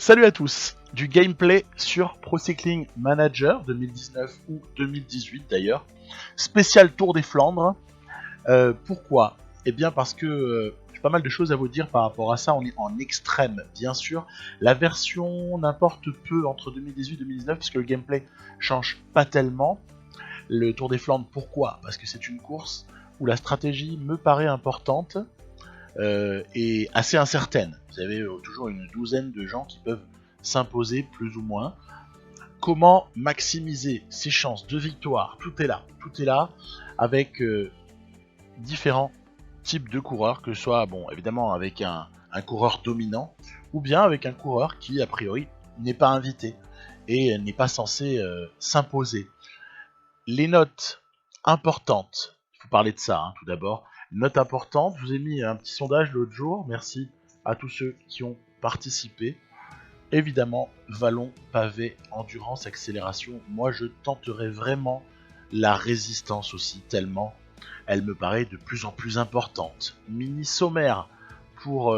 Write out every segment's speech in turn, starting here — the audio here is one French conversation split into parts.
Salut à tous, du gameplay sur Pro Cycling Manager 2019 ou 2018 d'ailleurs, spécial Tour des Flandres. Pourquoi? Eh bien parce que j'ai pas mal de choses à vous dire par rapport à ça, on est en extrême bien sûr. La version n'importe peu entre 2018 et 2019 parce que le gameplay change pas tellement. Le Tour des Flandres, pourquoi? Parce que c'est une course où la stratégie me paraît importante. Et assez incertaine. Vous avez toujours une douzaine de gens qui peuvent s'imposer plus ou moins. Comment maximiser ses chances de victoire? Tout est là, avec différents types de coureurs, que ce soit, bon, évidemment avec un coureur dominant, ou bien avec un coureur qui, a priori, n'est pas invité et n'est pas censé s'imposer. Les notes importantes, il faut parler de ça tout d'abord. Note importante, je vous ai mis un petit sondage l'autre jour, merci à tous ceux qui ont participé. Évidemment, vallon, pavé, endurance, accélération, moi je tenterai vraiment la résistance aussi, tellement elle me paraît de plus en plus importante. Mini sommaire pour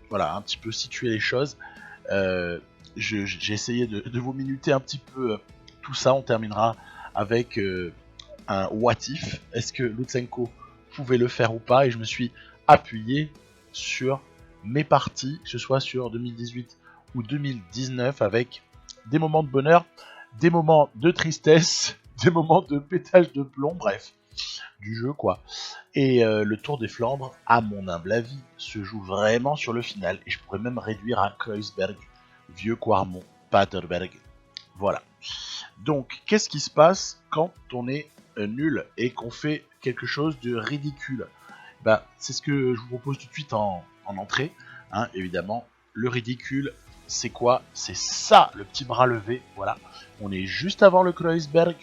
voilà, un petit peu situer les choses. J'ai essayé de vous minuter un petit peu tout ça, on terminera avec un what if, est-ce que Lutsenko pouvait le faire ou pas, et je me suis appuyé sur mes parties, que ce soit sur 2018 ou 2019, avec des moments de bonheur, des moments de tristesse, des moments de pétage de plomb, bref, du jeu quoi. Et le Tour des Flandres, à mon humble avis, se joue vraiment sur le final, et je pourrais même réduire à Kreuzberg, Vieux Quarmont, Paterberg, voilà. Donc, qu'est-ce qui se passe quand on est nul et qu'on fait quelque chose de ridicule? C'est ce que je vous propose tout de suite en entrée. Évidemment, le ridicule, c'est quoi? C'est ça, le petit bras levé. Voilà. On est juste avant le Kreuzberg.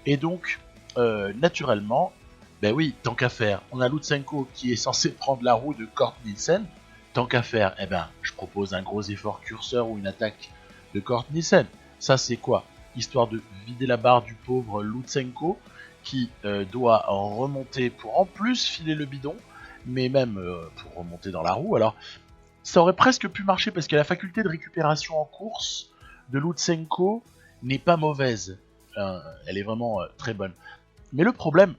Et donc, naturellement, oui, tant qu'à faire, on a Lutsenko qui est censé prendre la roue de Kort Nielsen. Tant qu'à faire, je propose un gros effort curseur ou une attaque de Kort Nielsen. Ça, c'est quoi? Histoire de vider la barre du pauvre Lutsenko, qui doit remonter pour en plus filer le bidon, mais même pour remonter dans la roue. Alors, ça aurait presque pu marcher parce que la faculté de récupération en course de Lutsenko n'est pas mauvaise. Elle est vraiment très bonne. Mais le problème,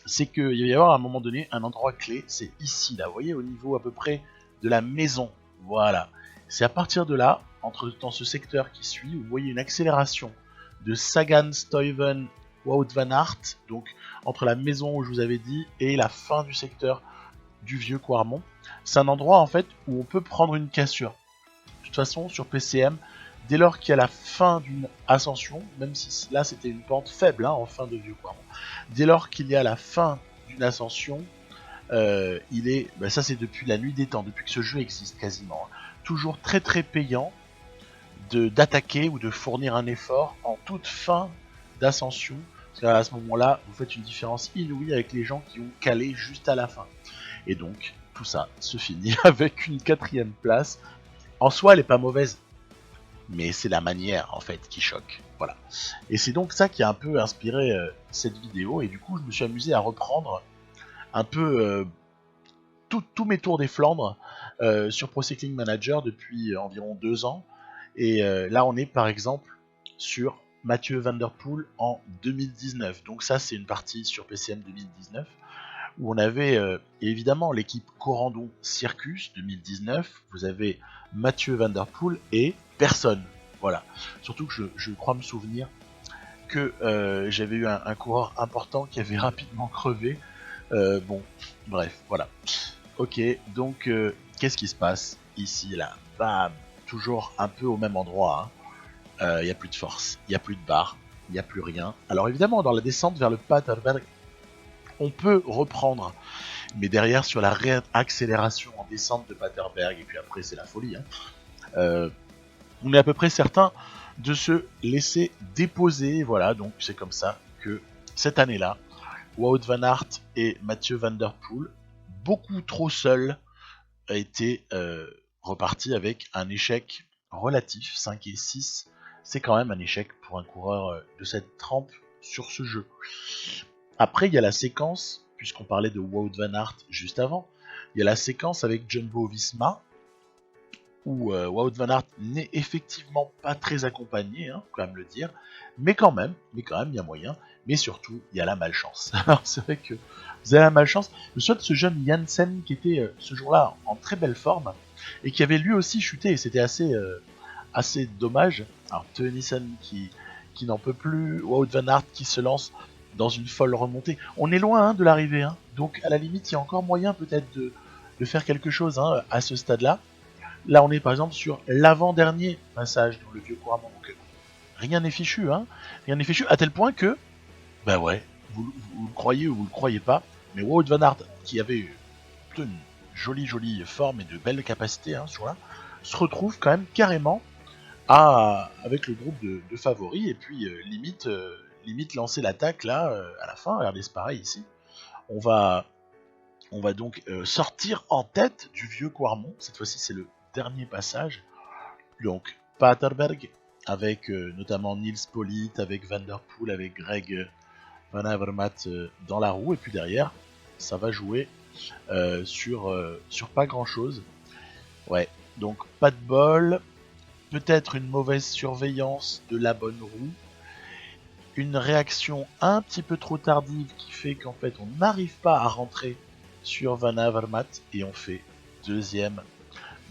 c'est qu'il va y avoir à un moment donné un endroit clé, c'est ici, là, vous voyez, au niveau à peu près de la maison. Voilà. C'est à partir de là, dans ce secteur qui suit, vous voyez une accélération de Sagan, Stuyven, Wout van Aert, donc entre la maison où je vous avais dit et la fin du secteur du Vieux Quarmont. C'est un endroit en fait où on peut prendre une cassure. De toute façon, sur PCM, dès lors qu'il y a la fin d'une ascension, même si là c'était une pente faible en fin de Vieux Quarmont, dès lors qu'il y a la fin d'une ascension, il est, ça c'est depuis la nuit des temps, depuis que ce jeu existe quasiment, toujours très très payant d'attaquer ou de fournir un effort en toute fin d'ascension, parce qu'à ce moment-là, vous faites une différence inouïe avec les gens qui ont calé juste à la fin. Et donc, tout ça se finit avec une 4ème place. En soi, elle est pas mauvaise, mais c'est la manière en fait qui choque. Voilà. Et c'est donc ça qui a un peu inspiré cette vidéo, et du coup, je me suis amusé à reprendre un peu tous mes tours des Flandres sur Pro Cycling Manager depuis environ 2 ans. Et là, on est par exemple sur Mathieu Van Der Poel en 2019. Donc ça, c'est une partie sur PCM 2019 où on avait évidemment l'équipe Corandon Circus 2019. Vous avez Mathieu Van Der Poel et personne. Voilà. Surtout que je crois me souvenir que j'avais eu un coureur important qui avait rapidement crevé. Bon, bref, voilà. Ok, donc qu'est-ce qui se passe ici, là? Bam, toujours un peu au même endroit. Il n'y a plus de force, il n'y a plus de barre, il n'y a plus rien. Alors évidemment, dans la descente vers le Paterberg, on peut reprendre. Mais derrière, sur la réaccélération en descente de Paterberg, et puis après c'est la folie, on est à peu près certain de se laisser déposer. Voilà, donc c'est comme ça que cette année-là, Wout van Aert et Mathieu Van Der Poel, beaucoup trop seuls, a été reparti avec un échec relatif, 5 et 6. C'est quand même un échec pour un coureur de cette trempe sur ce jeu. Après, il y a la séquence, puisqu'on parlait de Wout van Aert juste avant, il y a la séquence avec Jumbo Visma, où Wout van Aert n'est effectivement pas très accompagné, hein, faut quand même le dire, mais quand même, il y a moyen, mais surtout, il y a la malchance. Alors c'est vrai que vous avez la malchance, je souhaite ce jeune Janssen qui était ce jour-là en très belle forme, et qui avait lui aussi chuté, et c'était assez dommage. Alors Tennyson qui n'en peut plus, Wout van Aert qui se lance dans une folle remontée. On est loin hein, de l'arrivée, hein, donc à la limite, il y a encore moyen peut-être de faire quelque chose hein, à ce stade-là. Là, on est par exemple sur l'avant-dernier passage dans le vieux couramment. Donc, rien n'est fichu, hein. Rien n'est fichu, à tel point que, bah ouais, vous le croyez ou vous le croyez pas, mais Wout van Aert, qui avait plutôt une jolie forme et de belles capacités hein, sur là, se retrouve quand même carrément avec le groupe de favoris, et puis limite lancer l'attaque là, à la fin. Regardez, c'est pareil ici. On va donc sortir en tête du vieux Quarmont. Cette fois-ci, c'est le dernier passage. Donc, Paterberg, avec notamment Niels Politt, avec Van der Poel, avec Greg Van Avermaet dans la roue. Et puis derrière, ça va jouer sur pas grand-chose. Ouais, donc pas de bol. Peut-être une mauvaise surveillance de la bonne roue. Une réaction un petit peu trop tardive qui fait qu'en fait, on n'arrive pas à rentrer sur Van Avermaet et on fait deuxième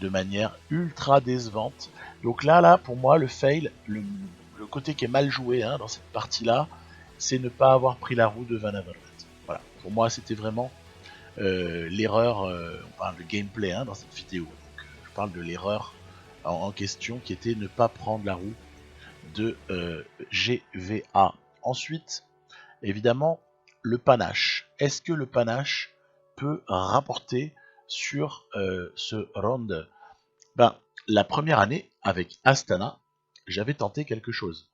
de manière ultra décevante. Donc là, pour moi, le fail, le côté qui est mal joué hein, dans cette partie-là, c'est ne pas avoir pris la roue de Van Avermaet. Voilà, pour moi, c'était vraiment l'erreur. On parle de gameplay hein, dans cette vidéo. Donc, je parle de l'erreur en question qui était ne pas prendre la roue de GVA. Ensuite, évidemment, le panache. Est-ce que le panache peut rapporter sur ce round? La première année, avec Astana, j'avais tenté quelque chose.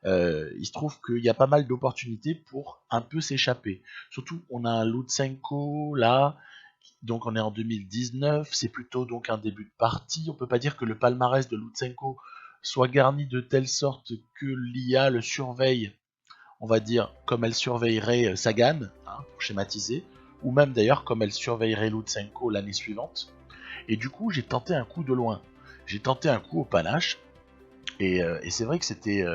Il se trouve qu'il y a pas mal d'opportunités pour un peu s'échapper. Surtout, on a un Lutsenko là, donc on est en 2019, c'est plutôt donc un début de partie. On peut pas dire que le palmarès de Lutsenko soit garni de telle sorte que l'IA le surveille, on va dire, comme elle surveillerait Sagan, hein, pour schématiser, ou même d'ailleurs comme elle surveillerait Lutsenko l'année suivante. Et du coup, j'ai tenté un coup de loin. J'ai tenté un coup au panache, et c'est vrai que c'était,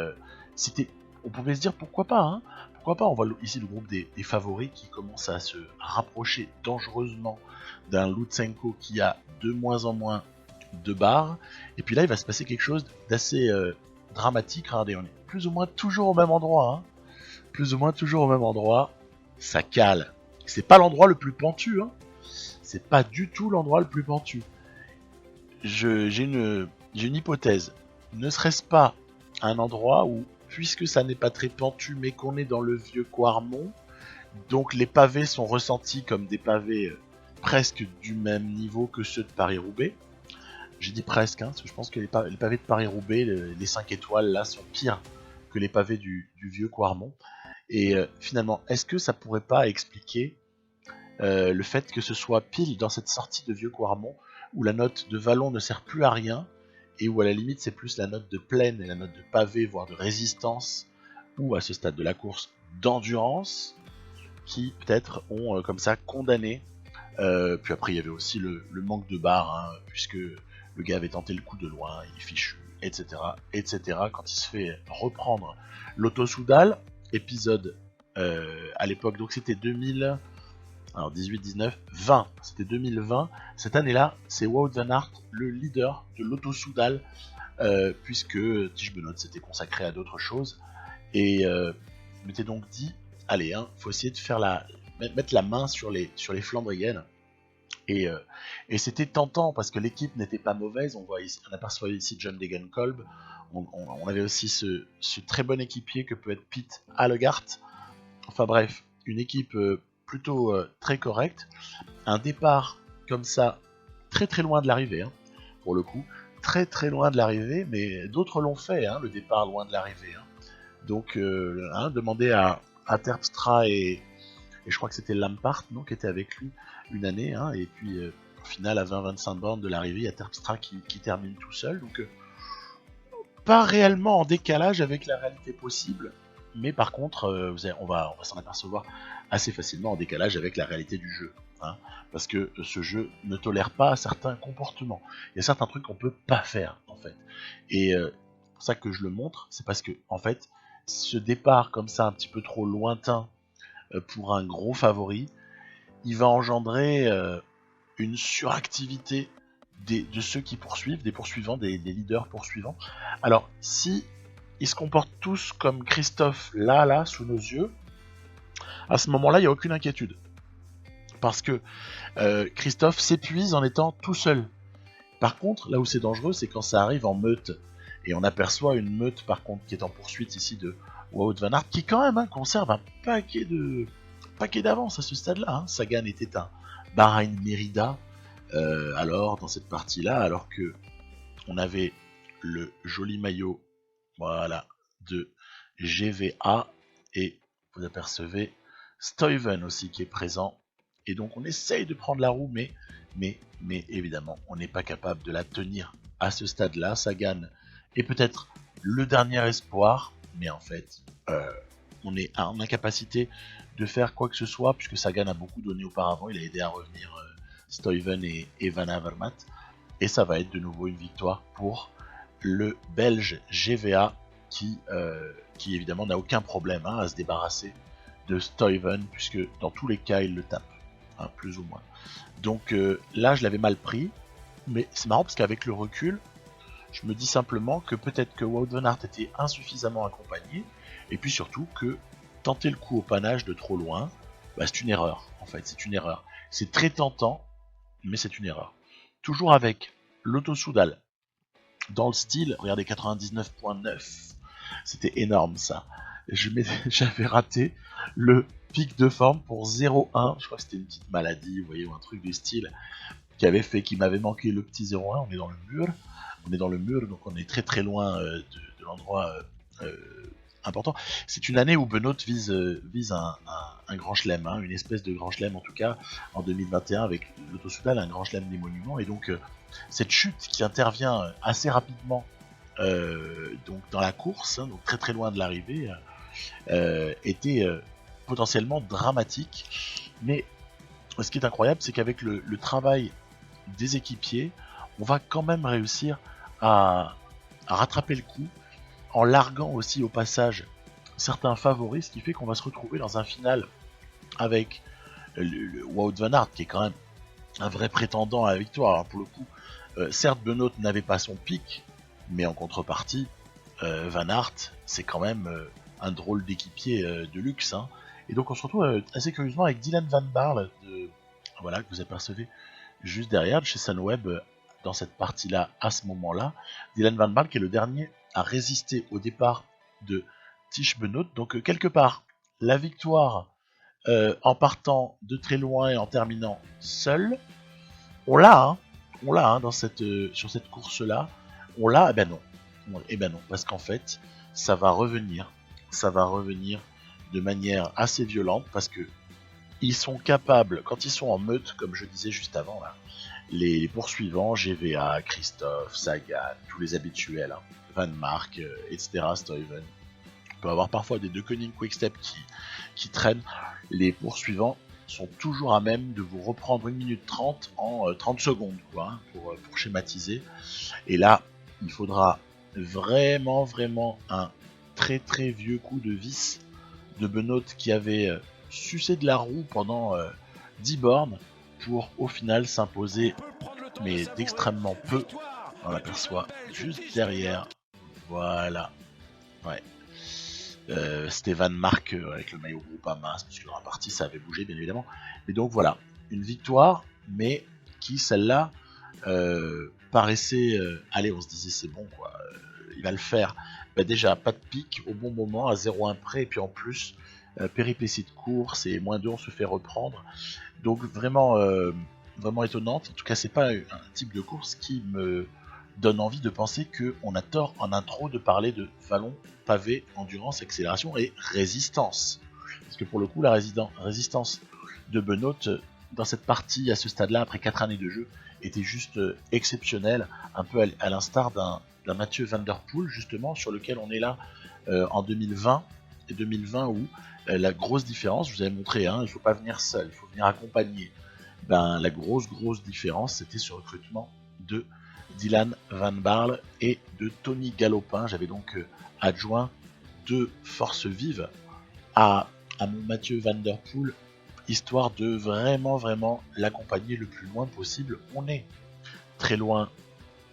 on pouvait se dire pourquoi pas, hein. Pourquoi pas, on voit ici le groupe des favoris qui commence à se rapprocher dangereusement d'un Lutsenko qui a de moins en moins de barres. Et puis là, il va se passer quelque chose d'assez dramatique. Regardez, on est plus ou moins toujours au même endroit. Hein. Plus ou moins toujours au même endroit. Ça cale. C'est pas l'endroit le plus pentu. Hein. C'est pas du tout l'endroit le plus pentu. J'ai une hypothèse. Ne serait-ce pas un endroit où, puisque ça n'est pas très pentu, mais qu'on est dans le vieux Quarmont, donc les pavés sont ressentis comme des pavés presque du même niveau que ceux de Paris-Roubaix. J'ai dit presque, hein, parce que je pense que les pavés de Paris-Roubaix, les 5 étoiles là, sont pires que les pavés du vieux Quarmont. Et finalement, est-ce que ça pourrait pas expliquer le fait que ce soit pile dans cette sortie de vieux Quarmont, où la note de vallon ne sert plus à rien, et où à la limite c'est plus la note de plaine et la note de pavé, voire de résistance, ou à ce stade de la course d'endurance, qui peut-être ont comme ça condamné. Puis après il y avait aussi le manque de barre, hein, puisque le gars avait tenté le coup de loin, il est fichu, etc. Quand il se fait reprendre l'auto-soudal, épisode à l'époque, donc c'était 2000... Alors 18, 19, 20, c'était 2020. Cette année-là, c'est Wout van Aert, le leader de l'auto-soudal, puisque Tige Benoît s'était consacré à d'autres choses. Et je m'étais donc dit, allez, hein, faut essayer de mettre la main sur les Flandriennes. Et c'était tentant parce que l'équipe n'était pas mauvaise. On aperçoit ici John Degenkolb. On avait aussi ce très bon équipier que peut être Pete Allegaert. Enfin bref, une équipe plutôt très correcte. Un départ comme ça, très très loin de l'arrivée, hein, pour le coup. Très très loin de l'arrivée, mais d'autres l'ont fait, hein, le départ loin de l'arrivée. Hein. Donc, demandez à Terpstra et je crois que c'était Lampart, non, qui était avec lui une année, hein, et puis au final, à 20-25 bornes de l'arrivée, il y a Terpstra qui termine tout seul. Donc, pas réellement en décalage avec la réalité possible, mais par contre, on va s'en apercevoir assez facilement en décalage avec la réalité du jeu. hein, parce que ce jeu ne tolère pas certains comportements. Il y a certains trucs qu'on peut pas faire en fait. Et c'est pour ça que je le montre, c'est parce que en fait, ce départ comme ça un petit peu trop lointain pour un gros favori, il va engendrer une suractivité de ceux qui poursuivent, des poursuivants, des leaders poursuivants. Alors, si ils se comportent tous comme Christophe là, sous nos yeux, à ce moment-là, il n'y a aucune inquiétude. Parce que Christophe s'épuise en étant tout seul. Par contre, là où c'est dangereux, c'est quand ça arrive en meute. Et on aperçoit une meute, par contre, qui est en poursuite ici de Wout van Aert, qui quand même conserve un paquet d'avance à ce stade-là. Hein. Sagan était un Bahreïn Merida, alors dans cette partie-là, alors que on avait le joli maillot, voilà, de GVA, et vous apercevez Stuyven aussi qui est présent. Et donc on essaye de prendre la roue, mais évidemment on n'est pas capable de la tenir à ce stade-là. Sagan est peut-être le dernier espoir, mais en fait on est en incapacité de faire quoi que ce soit, puisque Sagan a beaucoup donné auparavant, il a aidé à revenir Stuyven et Van Avermaet, et ça va être de nouveau une victoire pour le Belge GVA qui évidemment n'a aucun problème à se débarrasser de Stuyven, puisque dans tous les cas il le tape, hein, plus ou moins. Donc là je l'avais mal pris, mais c'est marrant parce qu'avec le recul, je me dis simplement que peut-être que Wout van Aert était insuffisamment accompagné, et puis surtout que tenter le coup au panache de trop loin, bah, c'est une erreur, en fait, c'est une erreur. C'est très tentant, mais c'est une erreur. Toujours avec Lotto Soudal, dans le style, regardez, 99.9, c'était énorme ça. J'avais raté le pic de forme pour 0,1, je crois que c'était une petite maladie, vous voyez, ou un truc du style, qui m'avait manqué le petit 0,1, on est dans le mur, donc on est très très loin de l'endroit important. C'est une année où Benoît vise un grand chelem, hein, une espèce de grand chelem en tout cas, en 2021 avec Lotto Soudal, un grand chelem des monuments, et donc cette chute qui intervient assez rapidement donc dans la course, hein, donc très très loin de l'arrivée, était potentiellement dramatique. Mais ce qui est incroyable, c'est qu'avec le travail des équipiers, on va quand même réussir à rattraper le coup, en larguant aussi au passage certains favoris, ce qui fait qu'on va se retrouver dans un final avec le Wout van Aert, qui est quand même un vrai prétendant à la victoire. Alors pour le coup, certes Benoît n'avait pas son pic, mais en contrepartie, Van Aert, c'est quand même un drôle d'équipier de luxe. Hein. Et donc on se retrouve assez curieusement avec Dylan Van Baarle, voilà, que vous apercevez juste derrière, de chez Sunweb, dans cette partie-là, à ce moment-là. Dylan Van Baarle qui est le dernier à résister au départ de Tish Benoît. Donc quelque part, la victoire en partant de très loin et en terminant seul, on l'a hein, sur cette course-là. On l'a, eh ben non, parce qu'en fait, ça va revenir de manière assez violente, parce que ils sont capables, quand ils sont en meute, comme je disais juste avant, là, les poursuivants, GVA, Christophe, Sagan, tous les habituels, hein, Van Mark, etc., Stuyven, on peut avoir parfois des De Koning Quickstep qui traînent. Les poursuivants sont toujours à même de vous reprendre 1 minute 30 en 30 secondes, quoi, hein, pour schématiser. Et là, il faudra vraiment un très très vieux coup de vis de Benoît qui avait sucé de la roue pendant 10 bornes pour au final s'imposer, mais d'extrêmement peu. On l'aperçoit juste derrière. Voilà. Ouais. C'était Van Mark avec le maillot Groupama, parce que dans la partie ça avait bougé bien évidemment. Et donc voilà, une victoire, mais qui celle-là paraissait. Allez, on se disait c'est bon quoi, il va le faire. Bah, déjà, pas de pic au bon moment, à 0,1 près, et puis en plus, péripétie de course, et -2, on se fait reprendre. Donc vraiment étonnante. En tout cas, c'est pas un type de course qui me donne envie de penser qu'on a tort en intro de parler de vallon, pavé, endurance, accélération et résistance. Parce que pour le coup, la résistance de Benoît dans cette partie, à ce stade-là, après 4 années de jeu, était juste exceptionnelle, un peu à l'instar d'un Mathieu Van Der Poel, justement, sur lequel on est là en 2020, et 2020 où la grosse différence, je vous avais montré, hein, il ne faut pas venir seul, il faut venir accompagné. Ben, la grosse différence, c'était ce recrutement de Dylan Van Baarle et de Tony Galopin. J'avais donc adjoint 2 forces vives à mon Mathieu Van Der Poel, histoire de vraiment l'accompagner le plus loin possible. On est très loin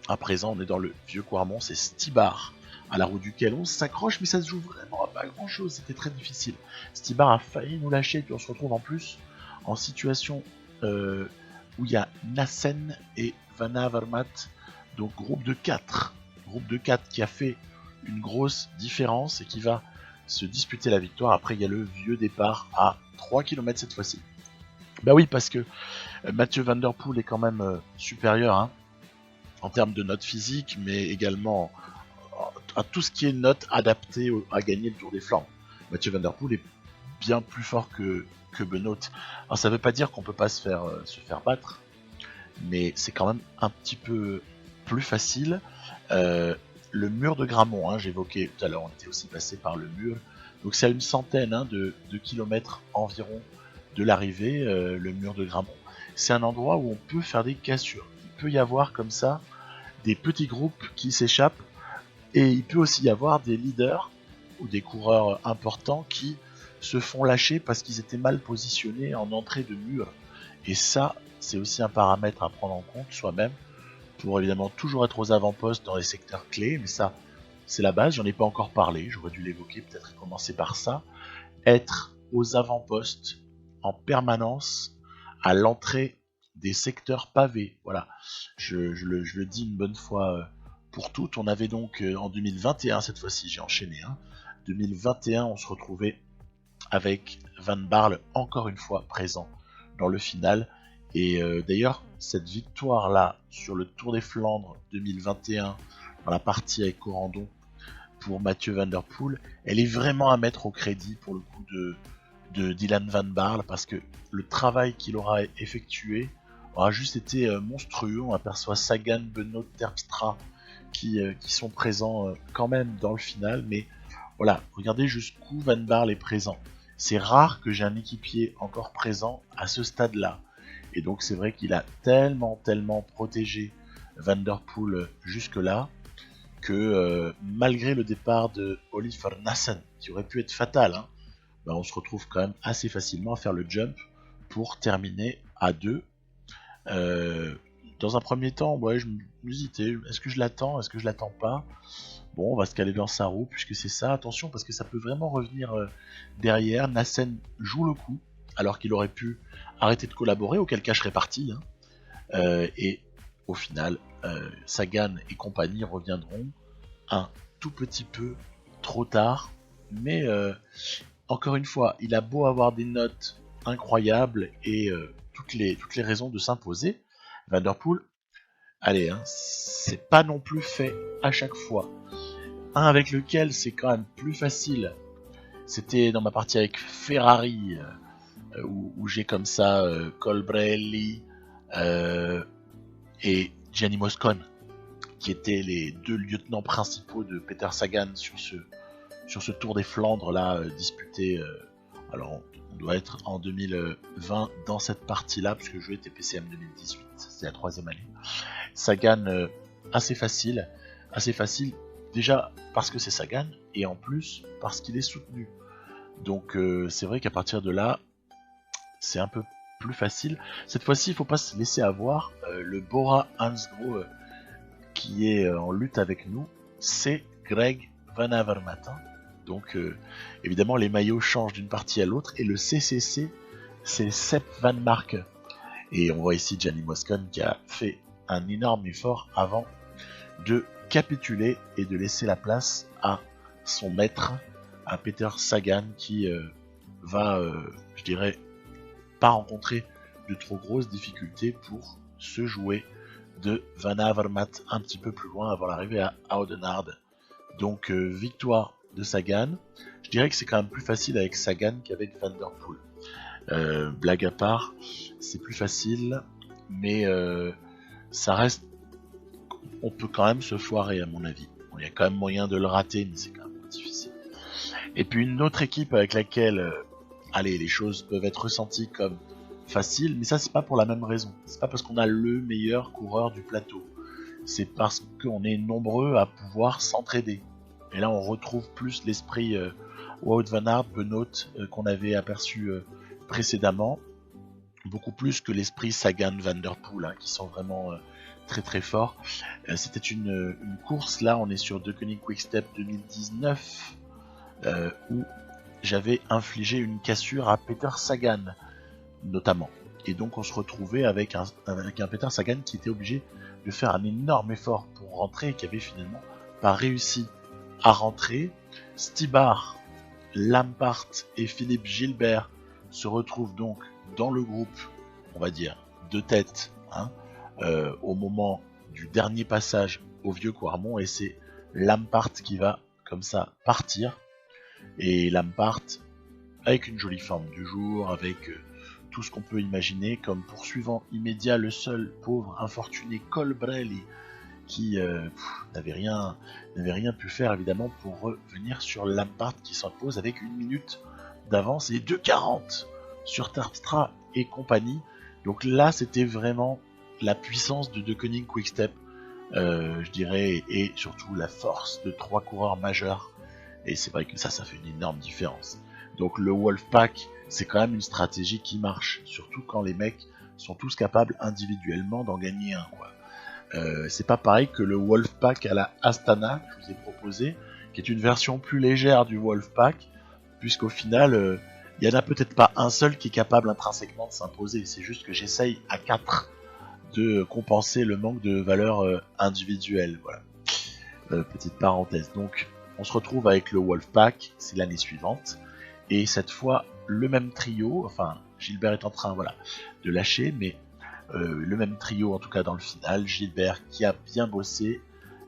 à présent, on est dans le vieux Quarmont, c'est Stybar à la roue duquel on s'accroche, mais ça se joue vraiment à pas grand chose, c'était très difficile. Stybar a failli nous lâcher, puis on se retrouve en plus en situation où il y a Nassen et Van Avermaet, donc groupe de 4 qui a fait une grosse différence et qui va se disputer la victoire. Après, il y a le vieux départ à 3 km cette fois-ci. Bah oui, parce que Mathieu Van Der Poel est quand même supérieur hein, en termes de notes physiques, mais également à tout ce qui est notes adaptées à gagner le Tour des Flandres. Mathieu Van Der Poel est bien plus fort que Benoît. Alors ça veut pas dire qu'on peut pas se faire battre, mais c'est quand même un petit peu plus facile. Le mur de Grammont, hein, j'évoquais tout à l'heure, on était aussi passé par le mur. Donc c'est à une centaine hein, de kilomètres environ de l'arrivée, le mur de Grammont. C'est un endroit où on peut faire des cassures. Il peut y avoir comme ça des petits groupes qui s'échappent et il peut aussi y avoir des leaders ou des coureurs importants qui se font lâcher parce qu'ils étaient mal positionnés en entrée de mur. Et ça, c'est aussi un paramètre à prendre en compte soi-même pour évidemment toujours être aux avant-postes dans les secteurs clés, mais ça, c'est la base, j'en ai pas encore parlé, j'aurais dû l'évoquer, peut-être commencer par ça. Être aux avant-postes en permanence à l'entrée des secteurs pavés. Voilà, je le dis une bonne fois pour toutes. On avait donc en 2021, cette fois-ci j'ai enchaîné, 2021 on se retrouvait avec Van Baarle encore une fois présent dans le final. Et d'ailleurs, cette victoire-là sur le Tour des Flandres 2021, dans la partie avec Corandon, pour Mathieu Van Der Poel, elle est vraiment à mettre au crédit pour le coup de Dylan Van Baarle, parce que le travail qu'il aura effectué aura juste été monstrueux. On aperçoit Sagan, Benoît, Terpstra qui sont présents quand même dans le final, mais voilà, regardez jusqu'où Van Baarle est présent. C'est rare que j'ai un équipier encore présent à ce stade-là. Et donc c'est vrai qu'il a tellement protégé Van Der Poel jusque-là que malgré le départ de Oliver Nassen, qui aurait pu être fatal, hein, ben on se retrouve quand même assez facilement à faire le jump pour terminer à 2. Dans un premier temps, ouais, je m'hésitais, est-ce que je l'attends, est-ce que je l'attends pas? Bon, on va se caler dans sa roue puisque c'est ça, attention parce que ça peut vraiment revenir derrière. Nassen joue le coup alors qu'il aurait pu arrêter de collaborer, auquel cas je serais parti. Et au final, Sagan et compagnie reviendront un tout petit peu trop tard. Mais encore une fois, il a beau avoir des notes incroyables et toutes les raisons de s'imposer, Van Der Poel, allez, c'est pas non plus fait à chaque fois. Un avec lequel c'est quand même plus facile, c'était dans ma partie avec Ferrari, où j'ai comme ça Colbrelli et Gianni Moscon, qui étaient les 2 lieutenants principaux de Peter Sagan sur ce Tour des Flandres là disputé. Alors on doit être en 2020 dans cette partie-là, puisque je jouais TPCM 2018, c'est la 3e année. Sagan assez facile, déjà parce que c'est Sagan, et en plus parce qu'il est soutenu. Donc c'est vrai qu'à partir de là, c'est un peu plus facile. Cette fois-ci, il ne faut pas se laisser avoir. Le Bora Hansgrohe qui est en lutte avec nous, c'est Greg Van Avermaet. Donc évidemment, les maillots changent d'une partie à l'autre, et le CCC, c'est Sepp Van Marke. Et on voit ici Gianni Moscon qui a fait un énorme effort avant de capituler et de laisser la place à son maître, à Peter Sagan, qui va, je dirais, pas rencontrer de trop grosses difficultés pour se jouer de Van Avermaet un petit peu plus loin avant l'arrivée à Oudenaarde. Donc victoire de Sagan. Je dirais que c'est quand même plus facile avec Sagan qu'avec Van Der Poel. Blague à part, c'est plus facile, mais ça reste, on peut quand même se foirer à mon avis. Bon, il y a quand même moyen de le rater, mais c'est quand même difficile. Et puis une autre équipe avec laquelle allez, les choses peuvent être ressenties comme facile, mais ça c'est pas pour la même raison. C'est pas parce qu'on a le meilleur coureur du plateau. C'est parce qu'on est nombreux à pouvoir s'entraider. Et là on retrouve plus l'esprit Wout van Aert, Benoît qu'on avait aperçu précédemment, beaucoup plus que l'esprit Sagan, Van Der Poel, hein, qui sont vraiment très très forts. C'était une course, là on est sur De Koning Quick-Step 2019, où j'avais infligé une cassure à Peter Sagan notamment. Et donc on se retrouvait avec un Peter Sagan qui était obligé de faire un énorme effort pour rentrer et qui avait finalement pas réussi à rentrer. Stybar, Lampart et Philippe Gilbert se retrouvent donc dans le groupe, on va dire, de tête, hein, au moment du dernier passage au Vieux Quarmont, et c'est Lampart qui va comme ça partir. Et Lampart, avec une jolie forme du jour, avec tout ce qu'on peut imaginer, comme poursuivant immédiat le seul pauvre infortuné Colbrelli, qui n'avait rien pu faire évidemment pour revenir sur Lampart qui s'impose avec 1 minute d'avance et 2,40 sur Terpstra et compagnie. Donc là c'était vraiment la puissance de De Koning Quick-Step, je dirais, et surtout la force de 3 coureurs majeurs, et c'est vrai que ça fait une énorme différence. Donc le Wolfpack, c'est quand même une stratégie qui marche, surtout quand les mecs sont tous capables individuellement d'en gagner un, quoi. C'est pas pareil que le Wolfpack à la Astana que je vous ai proposé, qui est une version plus légère du Wolfpack, puisqu'au final, il y en a peut-être pas un seul qui est capable intrinsèquement de s'imposer. C'est juste que j'essaye à 4 de compenser le manque de valeur individuelle. Voilà. Petite parenthèse. Donc, on se retrouve avec le Wolfpack, c'est l'année suivante, et cette fois le même trio. Enfin, Gilbert est en train, voilà, de lâcher, mais le même trio en tout cas dans le final. Gilbert qui a bien bossé,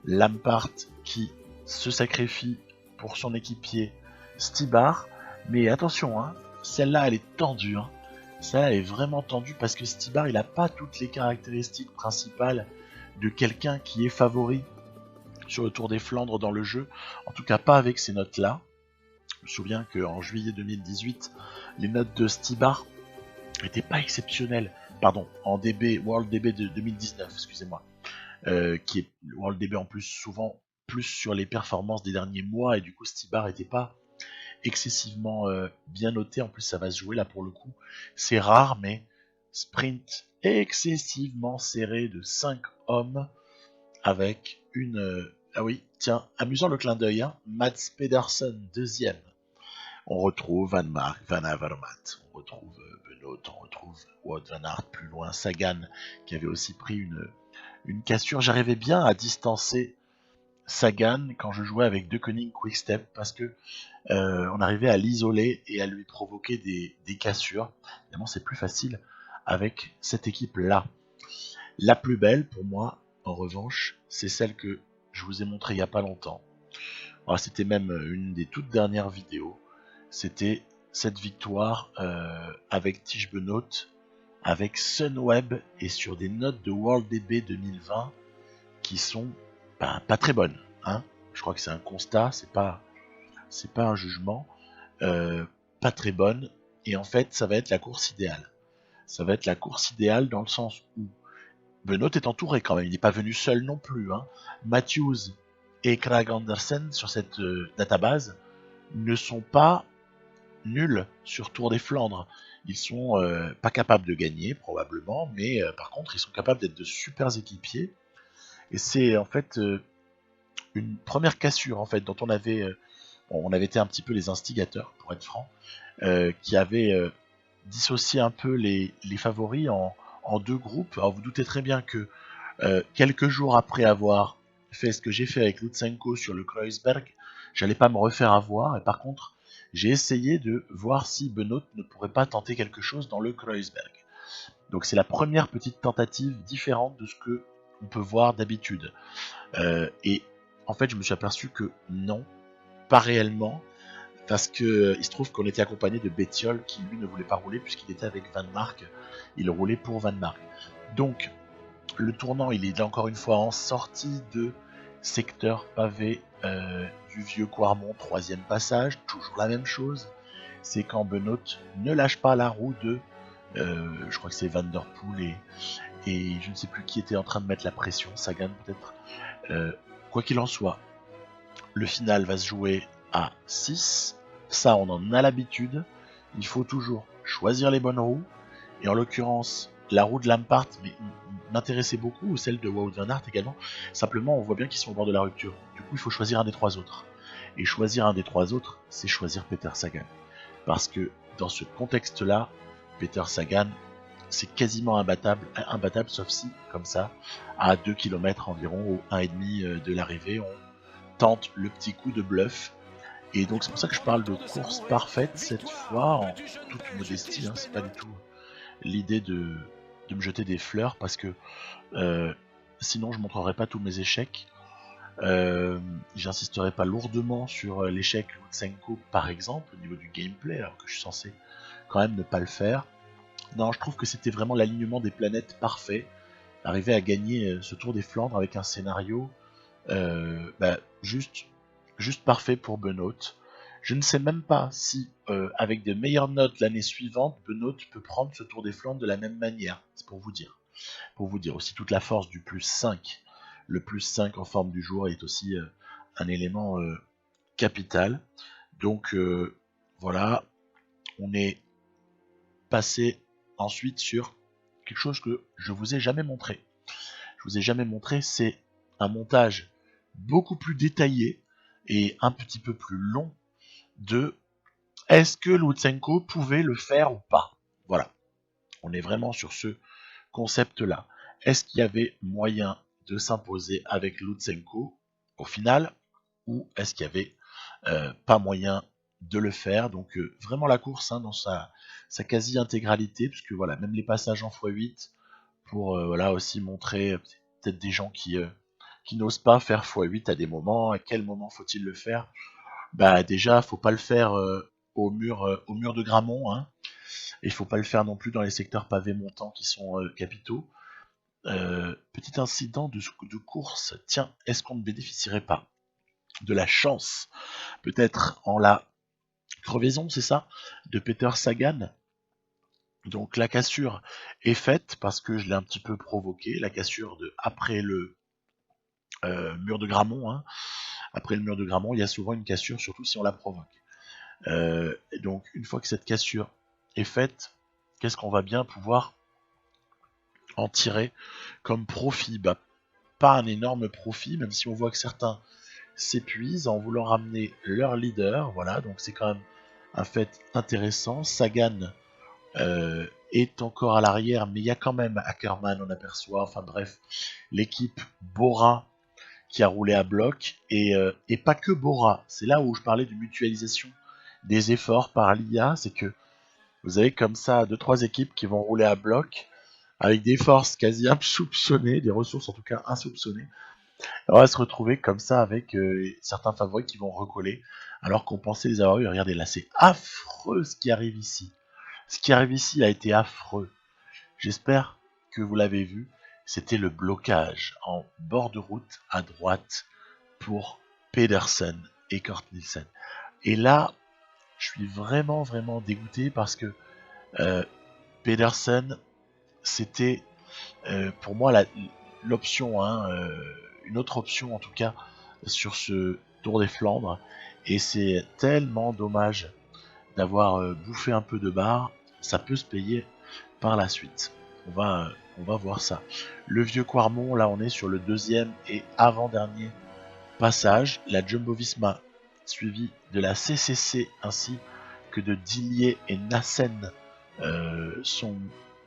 Lampart qui se sacrifie pour son équipier Stybar, mais attention, hein, celle-là elle est tendue, hein. Celle-là elle est vraiment tendue parce que Stybar il a pas toutes les caractéristiques principales de quelqu'un qui est favori sur le Tour des Flandres dans le jeu, en tout cas pas avec ces notes-là. Je me souviens qu'en juillet 2018, les notes de Stybar n'étaient pas exceptionnelles. Pardon, en DB, World DB de 2019, excusez-moi, qui est World DB en plus souvent plus sur les performances des derniers mois, et du coup Stybar n'était pas excessivement bien noté. En plus ça va se jouer là pour le coup, c'est rare, mais sprint excessivement serré de 5 hommes avec une... ah oui, tiens, amusant le clin d'œil, hein, Mads Pedersen deuxième. On retrouve Van Mark, Van Avermaet, on retrouve Benoît, on retrouve Wout van Aert plus loin, Sagan qui avait aussi pris une cassure. J'arrivais bien à distancer Sagan quand je jouais avec De Koning Quick-Step parce que on arrivait à l'isoler et à lui provoquer des cassures. Évidemment, c'est plus facile avec cette équipe-là. La plus belle pour moi, en revanche, c'est celle que je vous ai montrée il n'y a pas longtemps. Alors, c'était même une des toutes dernières vidéos. C'était cette victoire avec Tige Benoît, avec Sunweb et sur des notes de World DB 2020 qui sont pas très bonnes, hein. Je crois que c'est un constat, c'est pas un jugement, pas très bonne. Et en fait, ça va être la course idéale. Ça va être la course idéale dans le sens où Benoît est entouré quand même, il n'est pas venu seul non plus, hein. Matthews et Craig Andersen sur cette database ne sont pas nuls sur Tour des Flandres. Ils sont pas capables de gagner probablement, mais par contre ils sont capables d'être de super équipiers. Et c'est en fait une première cassure en fait dont on avait été un petit peu les instigateurs pour être franc, qui avait dissocié un peu les favoris en deux groupes. Alors vous doutez très bien que quelques jours après avoir fait ce que j'ai fait avec Lutsenko sur le Kreuzberg, j'allais pas me refaire avoir, et par contre j'ai essayé de voir si Benoît ne pourrait pas tenter quelque chose dans le Kreuzberg. Donc c'est la première petite tentative différente de ce que on peut voir d'habitude. Et en fait je me suis aperçu que non, pas réellement, parce que il se trouve qu'on était accompagné de Bettiol qui lui ne voulait pas rouler puisqu'il était avec Van Mark, il roulait pour Van Mark. Donc le tournant il est encore une fois en sortie de secteur pavé du Vieux Quarmont, troisième passage, toujours la même chose, c'est quand Benoît ne lâche pas la roue de Je crois que c'est Van Der Poel et je ne sais plus qui était en train de mettre la pression, Sagan peut-être. Quoi qu'il en soit, le final va se jouer à 6. Ça, on en a l'habitude. Il faut toujours choisir les bonnes roues. Et en l'occurrence, la roue de Lampard m'intéressait beaucoup, ou celle de Wout van Aert également. Simplement, on voit bien qu'ils sont au bord de la rupture. Du coup, il faut choisir un des 3 autres. Et choisir un des 3 autres, c'est choisir Peter Sagan. Parce que dans ce contexte-là, Peter Sagan, c'est quasiment imbattable, sauf si, comme ça, à 2 km environ, ou 1,5 de l'arrivée, on tente le petit coup de bluff. Et donc c'est pour ça que je parle de course parfaite cette fois, en toute modestie, c'est pas du tout l'idée de me jeter des fleurs, parce que sinon je montrerai pas tous mes échecs. J'insisterai pas lourdement sur l'échec Lutsenko par exemple, au niveau du gameplay, alors que je suis censé quand même ne pas le faire. Non, je trouve que c'était vraiment l'alignement des planètes parfait, arriver à gagner ce Tour des Flandres avec un scénario juste parfait pour Benoît. Je ne sais même pas si, avec de meilleures notes l'année suivante, Benoît peut prendre ce Tour des Flandres de la même manière. C'est pour vous dire. Pour vous dire aussi toute la force du plus 5. Le plus 5 en forme du jour est aussi un élément capital. Donc voilà, on est passé ensuite sur quelque chose que je vous ai jamais montré. Je vous ai jamais montré, c'est un montage beaucoup plus détaillé et un petit peu plus long de est-ce que Lutsenko pouvait le faire ou pas. Voilà, on est vraiment sur ce concept-là. Est-ce qu'il y avait moyen de s'imposer avec Lutsenko au final, ou est-ce qu'il y avait pas moyen de le faire. Donc vraiment la course dans sa quasi-intégralité, puisque voilà, même les passages en x8 pour voilà, aussi montrer peut-être des gens qui n'osent pas faire x8 à des moments. À quel moment faut-il le faire? Bah déjà, faut pas le faire au mur de Grammont, et il faut pas le faire non plus dans les secteurs pavés montants qui sont capitaux. Petit incident de course, tiens, est-ce qu'on ne bénéficierait pas de la chance, peut-être en la crevaison, c'est ça, de Peter Sagan? Donc la cassure est faite parce que je l'ai un petit peu provoqué, la cassure de après le mur de Grammont. Après le mur de Grammont, il y a souvent une cassure, surtout si on la provoque. Et donc une fois que cette cassure est faite, qu'est-ce qu'on va bien pouvoir en tirer comme profit? Bah, pas un énorme profit, même si on voit que certains s'épuisent en voulant ramener leur leader. Voilà, donc c'est quand même un fait intéressant. Sagan est encore à l'arrière, mais il y a quand même Ackermann, on aperçoit, enfin bref, l'équipe Bora qui a roulé à bloc, et pas que Bora. C'est là où je parlais de mutualisation des efforts par l'IA, c'est que vous avez comme ça 2-3 équipes qui vont rouler à bloc avec des forces quasi insoupçonnées, des ressources en tout cas insoupçonnées. On va se retrouver comme ça avec certains favoris qui vont recoller alors qu'on pensait les avoir eu. Regardez là, c'est affreux ce qui arrive ici. Ce qui arrive ici a été affreux. J'espère que vous l'avez vu. C'était le blocage en bord de route à droite pour Pedersen et Kurt Nielsen. Et là, je suis vraiment dégoûté parce que Pedersen, c'était pour moi l'option, une autre option en tout cas sur ce Tour des Flandres. Et c'est tellement dommage d'avoir bouffé un peu de barre. Ça peut se payer par la suite. On va voir ça. Le vieux Quarmont, là on est sur le deuxième et avant-dernier passage. La Jumbo-Visma suivie de la CCC ainsi que de Dillier et Nassen sont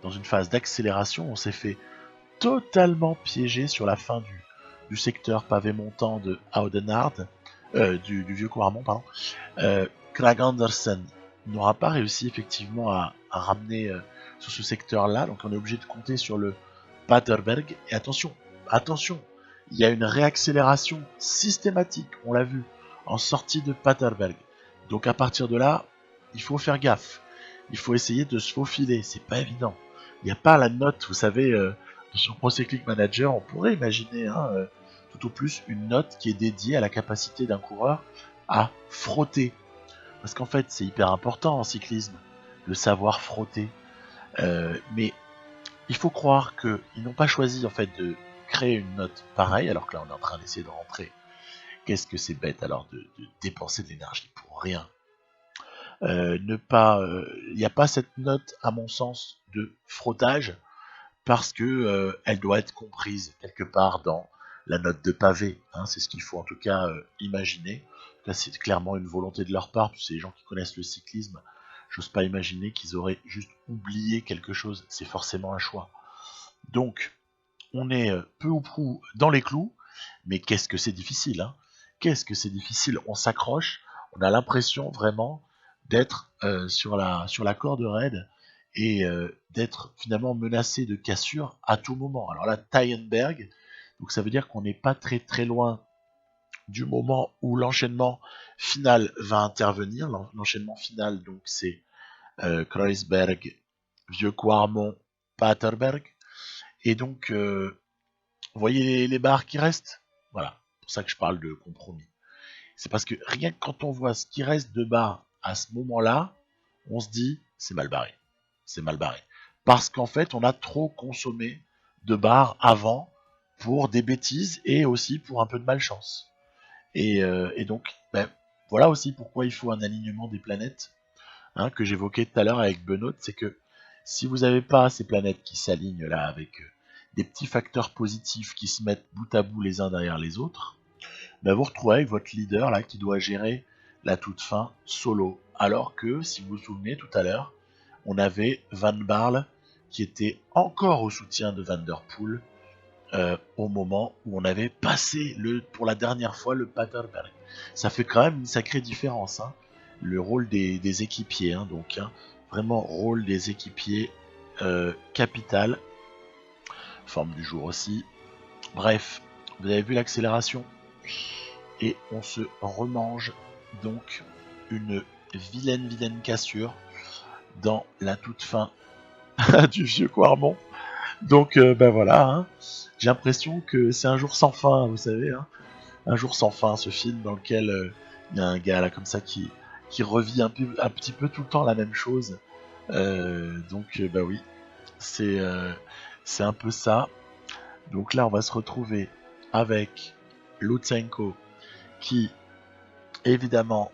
dans une phase d'accélération. On s'est fait totalement piéger sur la fin du secteur pavé montant de Oudenaard, du vieux Quarmont, pardon. Krag Andersen n'aura pas réussi effectivement à ramener sur ce secteur-là, donc on est obligé de compter sur le Paterberg. Et attention, il y a une réaccélération systématique, on l'a vu, en sortie de Paterberg. Donc à partir de là, il faut faire gaffe. Il faut essayer de se faufiler, c'est pas évident. Il n'y a pas la note, vous savez, sur Pro Cycling Manager, on pourrait imaginer tout au plus une note qui est dédiée à la capacité d'un coureur à frotter. Parce qu'en fait, c'est hyper important en cyclisme, de savoir frotter. Mais il faut croire qu'ils n'ont pas choisi en fait de créer une note pareille, alors que là on est en train d'essayer de rentrer. Qu'est-ce que c'est bête alors de dépenser de l'énergie pour rien. Il n'y a pas cette note à mon sens de frottage parce que elle doit être comprise quelque part dans la note de pavé. Hein, c'est ce qu'il faut en tout cas imaginer. Là, c'est clairement une volonté de leur part. C'est les gens qui connaissent le cyclisme. J'ose pas imaginer qu'ils auraient juste oublié quelque chose. C'est forcément un choix. Donc, on est peu ou prou dans les clous. Mais qu'est-ce que c'est difficile, hein. Qu'est-ce que c'est difficile. On s'accroche. On a l'impression vraiment d'être sur la corde raide et d'être finalement menacé de cassure à tout moment. Alors là, Tyenberg, donc ça veut dire qu'on n'est pas très très loin du moment où l'enchaînement final va intervenir. L'enchaînement final, donc c'est Kreuzberg, Vieux-Quarmont, Paterberg. Et donc, vous voyez les barres qui restent. Voilà, c'est pour ça que je parle de compromis. C'est parce que rien que quand on voit ce qui reste de barres à ce moment-là, on se dit c'est mal barré. C'est mal barré. Parce qu'en fait, on a trop consommé de barres avant pour des bêtises et aussi pour un peu de malchance. Et donc, voilà aussi pourquoi il faut un alignement des planètes, hein, que j'évoquais tout à l'heure avec Benoît, c'est que si vous n'avez pas ces planètes qui s'alignent là avec des petits facteurs positifs qui se mettent bout à bout les uns derrière les autres, vous retrouvez avec votre leader là qui doit gérer la toute fin solo. Alors que, si vous vous souvenez tout à l'heure, on avait Van Barle qui était encore au soutien de Van Der Poel au moment où on avait passé pour la dernière fois le Paterberg. Ça fait quand même une sacrée différence, hein, le rôle des équipiers, hein, donc hein, vraiment rôle des équipiers capital, forme du jour aussi. Bref, vous avez vu l'accélération et on se remange donc une vilaine cassure dans la toute fin du Vieux-Quarmont. Donc voilà, hein. J'ai l'impression que c'est un jour sans fin, vous savez, hein. Un jour sans fin, ce film dans lequel il y a un gars là comme ça qui revit un petit peu tout le temps la même chose. Donc oui, c'est un peu ça. Donc là, on va se retrouver avec Lutsenko qui évidemment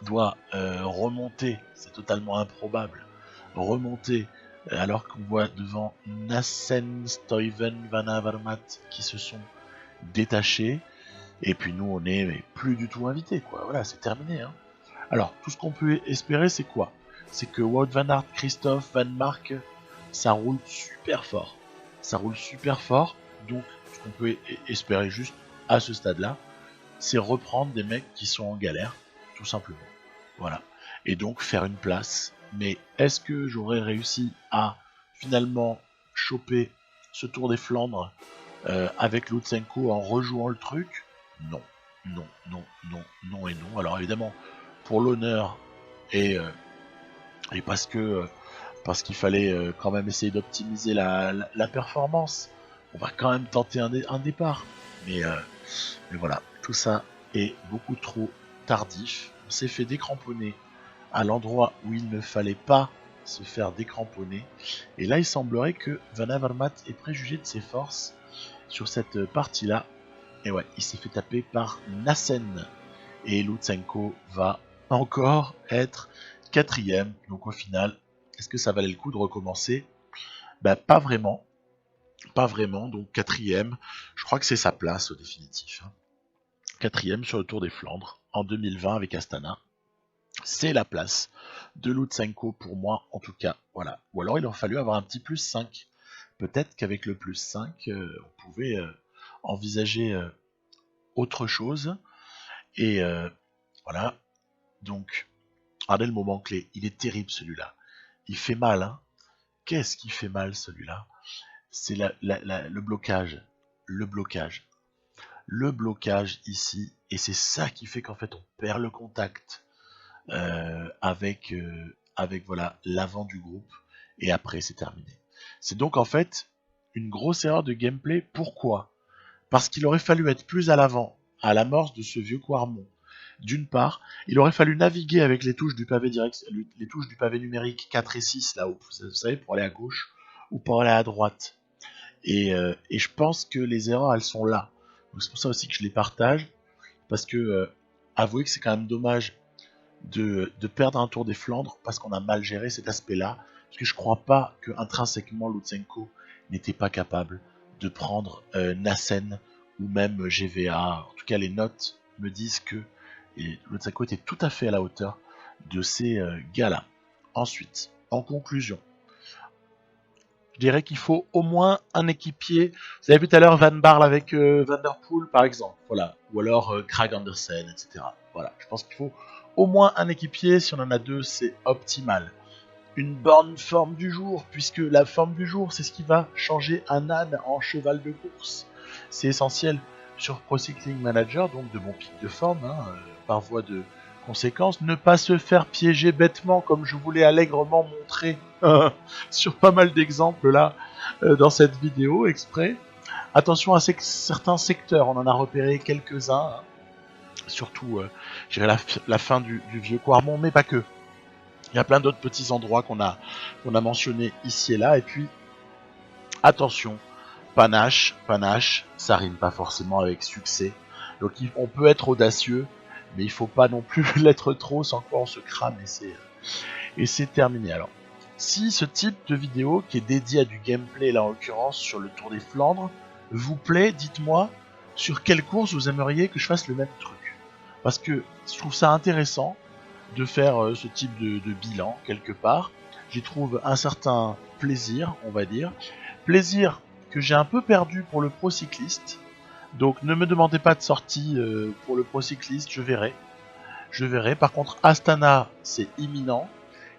doit remonter, c'est totalement improbable, remonter alors qu'on voit devant Nassen, Stuyven, Van Avermaet qui se sont détachés, et puis nous on est plus du tout invités, quoi. Voilà, c'est terminé, hein. Alors, tout ce qu'on peut espérer, c'est quoi? C'est que Wout van Aert, Christophe, Van Mark, ça roule super fort. Ça roule super fort, donc ce qu'on peut espérer juste à ce stade-là, c'est reprendre des mecs qui sont en galère, tout simplement. Voilà. Et donc faire une place. Mais est-ce que j'aurais réussi à finalement choper ce Tour des Flandres avec Lutsenko en rejouant le truc? Non. Non et non. Alors évidemment, pour l'honneur et parce qu'il fallait quand même essayer d'optimiser la performance, on va quand même tenter un départ. Mais voilà, tout ça est beaucoup trop tardif. On s'est fait décramponner à l'endroit où il ne fallait pas se faire décramponner. Et là, il semblerait que Van Avermaet ait préjugé de ses forces sur cette partie-là. Et ouais, il s'est fait taper par Nassen. Et Lutsenko va encore être 4ème. Donc au final, est-ce que ça valait le coup de recommencer? Pas vraiment. Pas vraiment. Donc 4ème, je crois que c'est sa place au définitif, hein. 4ème sur le Tour des Flandres en 2020 avec Astana. C'est la place de Lutsenko pour moi, en tout cas. Voilà. Ou alors il aurait fallu avoir un petit plus 5. Peut-être qu'avec le plus 5, on pouvait envisager autre chose. Et voilà. Donc, regardez le moment clé. Il est terrible celui-là. Il fait mal, hein. Qu'est-ce qui fait mal celui-là? C'est le blocage. Le blocage. Le blocage ici. Et c'est ça qui fait qu'en fait on perd le contact avec voilà l'avant du groupe. Et après c'est terminé. C'est donc en fait une grosse erreur de gameplay. Pourquoi? Parce qu'il aurait fallu être plus à l'avant, à l'amorce de ce Vieux-Quarmont. D'une part, il aurait fallu naviguer avec les touches du pavé direct, les touches du pavé numérique 4 et 6 là-haut, vous savez, pour aller à gauche ou pour aller à droite. Et je pense que les erreurs, elles sont là. Donc c'est pour ça aussi que je les partage, parce que avouez que c'est quand même dommage de perdre un Tour des Flandres parce qu'on a mal géré cet aspect-là, parce que je crois pas que intrinsèquement Lutsenko n'était pas capable de prendre Nassen ou même GVA. En tout cas, les notes me disent que Lutsenko était tout à fait à la hauteur de ces gars-là. Ensuite, en conclusion, je dirais qu'il faut au moins un équipier. Vous avez vu tout à l'heure Van Barle avec Van Der Poel, par exemple. Voilà. Ou alors Craig Andersen, etc. Voilà. Je pense qu'il faut au moins un équipier. Si on en a deux, c'est optimal. Une bonne forme du jour, puisque la forme du jour, c'est ce qui va changer un âne en cheval de course. C'est essentiel sur Pro Cycling Manager, donc de bons pics de forme, par voie de conséquence. Ne pas se faire piéger bêtement, comme je vous l'ai allègrement montré sur pas mal d'exemples là dans cette vidéo exprès. Attention à certains secteurs, on en a repéré quelques-uns, surtout je dirais la fin du vieux Quarmont, mais pas que. Il y a plein d'autres petits endroits qu'on a mentionnés ici et là. Et puis, attention, panache, ça rime pas forcément avec succès. Donc on peut être audacieux, mais il faut pas non plus l'être trop, sans quoi on se crame et c'est terminé. Alors, si ce type de vidéo, qui est dédié à du gameplay, là en l'occurrence sur le Tour des Flandres, vous plaît, dites-moi sur quelle course vous aimeriez que je fasse le même truc. Parce que je trouve ça intéressant de faire ce type de bilan quelque part. J'y trouve un certain plaisir, on va dire. Plaisir que j'ai un peu perdu pour le pro cycliste. Donc ne me demandez pas de sortie pour le pro cycliste, je verrai. Par contre, Astana, c'est imminent.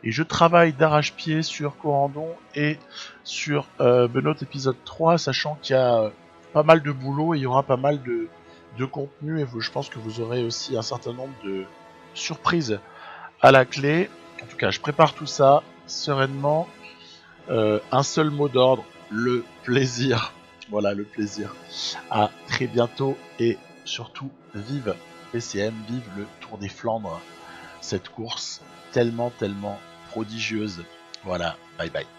Et je travaille d'arrache-pied sur Corandon et sur Benoît épisode 3, sachant qu'il y a pas mal de boulot et il y aura pas mal de contenu. Et je pense que vous aurez aussi un certain nombre de surprises à la clé. En tout cas, je prépare tout ça sereinement. Un seul mot d'ordre, le plaisir. Voilà, le plaisir. À très bientôt et surtout, vive PCM, vive le Tour des Flandres. Cette course tellement prodigieuse. Voilà, bye bye.